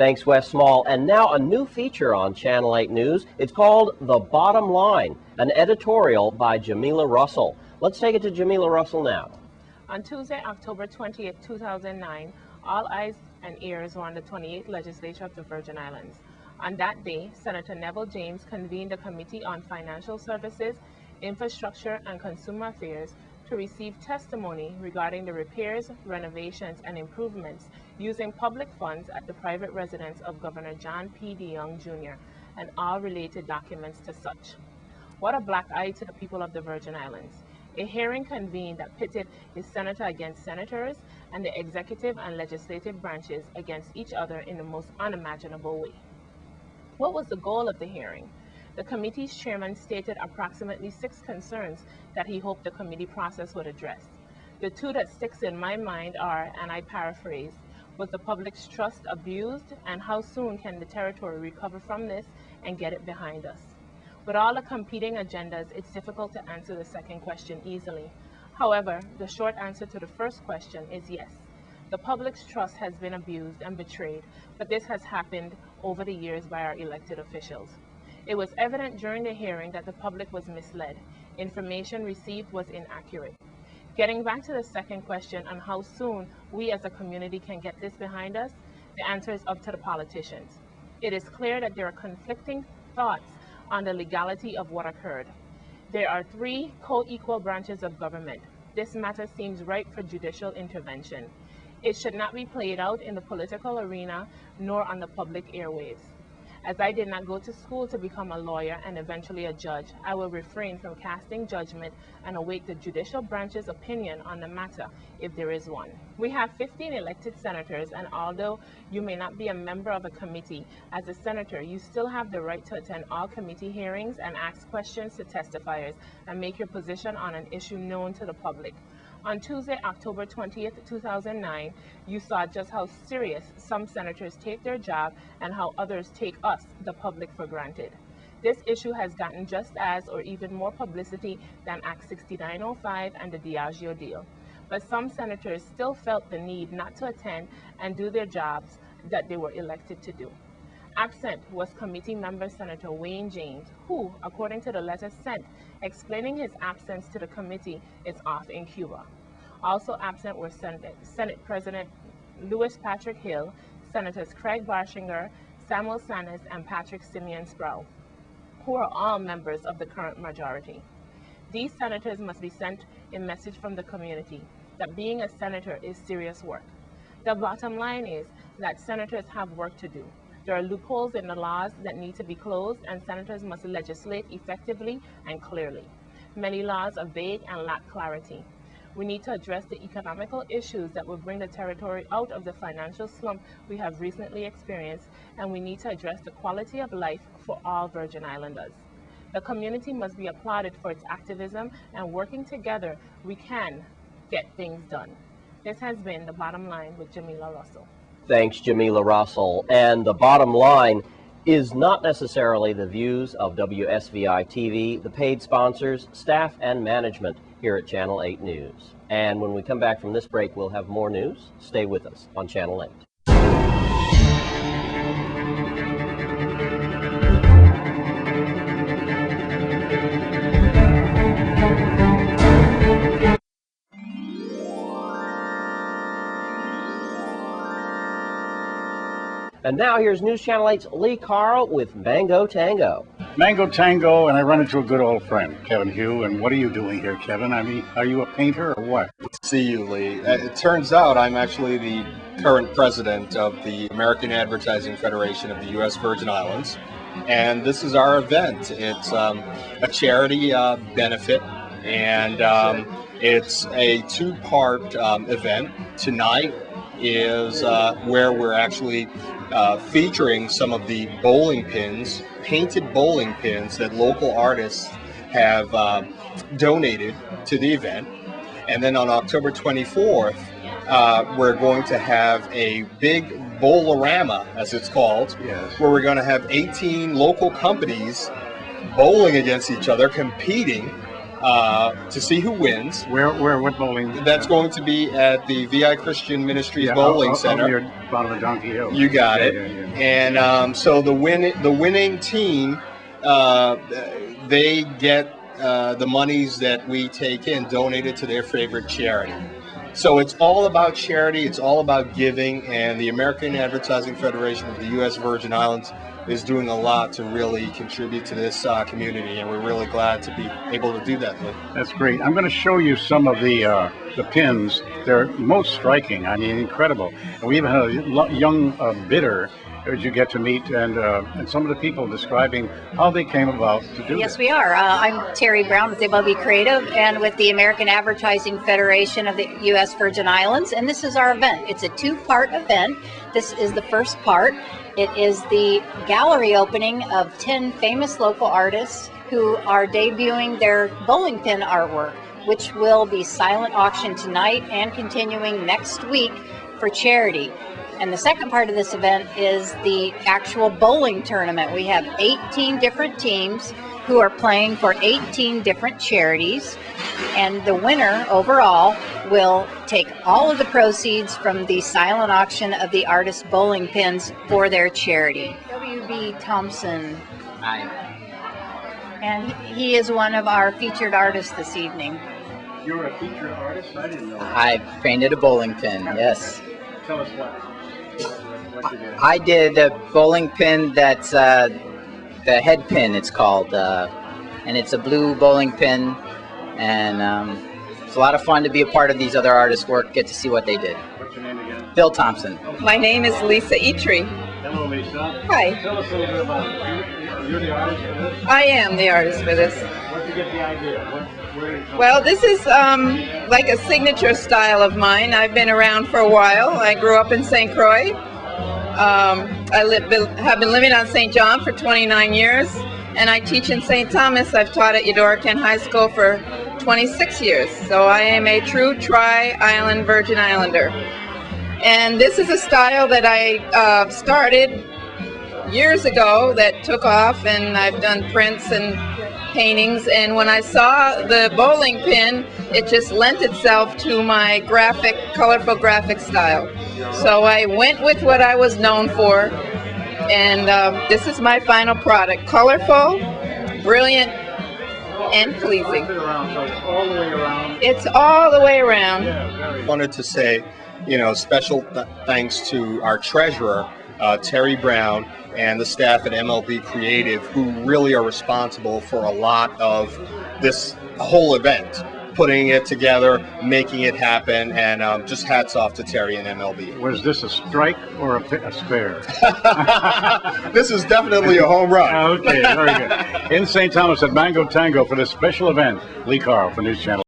Thanks, Wes Small. And now a new feature on Channel 8 News. It's called The Bottom Line, an editorial by Jamila Russell. Let's take it to Jamila Russell now. On Tuesday, October 20th, 2009, all eyes and ears were on the 28th Legislature of the Virgin Islands. On that day, Senator Neville James convened a Committee on Financial Services, Infrastructure, and Consumer Affairs to receive testimony regarding the repairs, renovations, and improvements using public funds at the private residence of Governor John P. DeYoung Jr. and all related documents to such. What a black eye to the people of the Virgin Islands. A hearing convened that pitted his senator against senators and the executive and legislative branches against each other in the most unimaginable way. What was the goal of the hearing? The committee's chairman stated approximately 6 concerns that he hoped the committee process would address. The 2 that sticks in my mind are, and I paraphrase, was the public's trust abused, and how soon can the territory recover from this and get it behind us? With all the competing agendas, it's difficult to answer the second question easily. However, the short answer to the first question is yes. The public's trust has been abused and betrayed, but this has happened over the years by our elected officials. It was evident during the hearing that the public was misled. Information received was inaccurate. Getting back to the second question on how soon we as a community can get this behind us, the answer is up to the politicians. It is clear that there are conflicting thoughts on the legality of what occurred. There are 3 co-equal branches of government. This matter seems ripe for judicial intervention. It should not be played out in the political arena nor on the public airwaves. As I did not go to school to become a lawyer and eventually a judge, I will refrain from casting judgment and await the judicial branch's opinion on the matter, if there is one. We have 15 elected senators, and although you may not be a member of a committee, as a senator, you still have the right to attend all committee hearings and ask questions to testifiers and make your position on an issue known to the public. On Tuesday, October 20th, 2009, you saw just how serious some senators take their job and how others take us, the public, for granted. This issue has gotten just as or even more publicity than Act 6905 and the Diageo deal. But some senators still felt the need not to attend and do their jobs that they were elected to do. Absent was committee member Senator Wayne James, who, according to the letter sent explaining his absence to the committee, is off in Cuba. Also absent were Senate President Louis Patrick Hill, Senators Craig Barshinger, Samuel Sanis, and Patrick Simeon Sproul, who are all members of the current majority. These senators must be sent a message from the community that being a senator is serious work. The bottom line is that senators have work to do. There are loopholes in the laws that need to be closed, and senators must legislate effectively and clearly. Many laws are vague and lack clarity. We need to address the economical issues that will bring the territory out of the financial slump we have recently experienced, and we need to address the quality of life for all Virgin Islanders. The community must be applauded for its activism, and working together, we can get things done. This has been The Bottom Line with Jamila Russell. Thanks, Jamila Russell. And the bottom line is not necessarily the views of WSVI TV, the paid sponsors, staff, and management here at Channel 8 News. And when we come back from this break, we'll have more news. Stay with us on Channel 8. And now here's News Channel 8's Lee Carl with Mango Tango. Mango Tango, and I run into a good old friend, Kevin Hugh. And what are you doing here, Kevin? I mean, are you a painter or what? See you, Lee. It turns out I'm actually the current president of the American Advertising Federation of the U.S. Virgin Islands. And this is our event. It's a charity benefit, and it's a 2-part event. Tonight is where we're actually featuring some of the bowling pins, painted bowling pins that local artists have donated to the event. And then on October 24th, we're going to have a big bowlorama, as it's called, yes, where we're going to have 18 local companies bowling against each other, competing to see who wins. What bowling? That's going to be at the VI Christian Ministries Bowling Center. Near bottom of Donkey Hill. You got it. And so the winning team, they get the monies that we take in donated to their favorite charity. So it's all about charity, it's all about giving, and the American Advertising Federation of the U.S. Virgin Islands is doing a lot to really contribute to this community, and we're really glad to be able to do that. That's great. I'm going to show you some of the pins. They're most striking. I mean, incredible. And we even had a young bidder that you get to meet, and some of the people describing how they came about to do Yes, this. we are. I'm Terry Brown with MLB Creative and with the American Advertising Federation of the U.S. Virgin Islands, and this is our event. It's a two-part event. This is the first part. It is the gallery opening of 10 famous local artists who are debuting their bowling pin artwork, which will be silent auction tonight and continuing next week for charity. And the second part of this event is the actual bowling tournament. We have 18 different teams who are playing for 18 different charities, and the winner overall will take all of the proceeds from the silent auction of the artist bowling pins for their charity. W.B. Thompson. Hi. And he is one of our featured artists this evening. You're a featured artist? I didn't know. I painted a bowling pin, yes. Tell us what you did. I did a bowling pin that's the head pin, it's called. And it's a blue bowling pin. And it's a lot of fun to be a part of these other artists' work, get to see what they did. What's your name again? Bill Thompson. My name is Lisa Etri. Hello, Lisa. Hi. Tell us a little bit about it. You're the artist for this? I am the artist for this. Where'd you get the idea? Where did it come Well, this is like a signature style of mine. I've been around for a while. I grew up in St. Croix. Have been living on St. John for 29 years, and I teach in St. Thomas. I've taught at Eudora Kent High School for 26 years. So I am a true Tri-Island Virgin Islander. And this is a style that I started years ago that took off, and I've done prints and paintings, and when I saw the bowling pin, it just lent itself to my graphic, colorful graphic style. So I went with what I was known for, and this is my final product. Colorful, brilliant, and pleasing. Flip it around, so it's all the way around. It's all the way around. Yeah, very Wanted to say, special thanks to our treasurer, Terry Brown, and the staff at MLB Creative, who really are responsible for a lot of this whole event, putting it together, making it happen, and just hats off to Terry and MLB. Was this a strike or a spare? This is definitely a home run. Okay, very good. In St. Thomas at Mango Tango for this special event, Lee Carl for News Channel.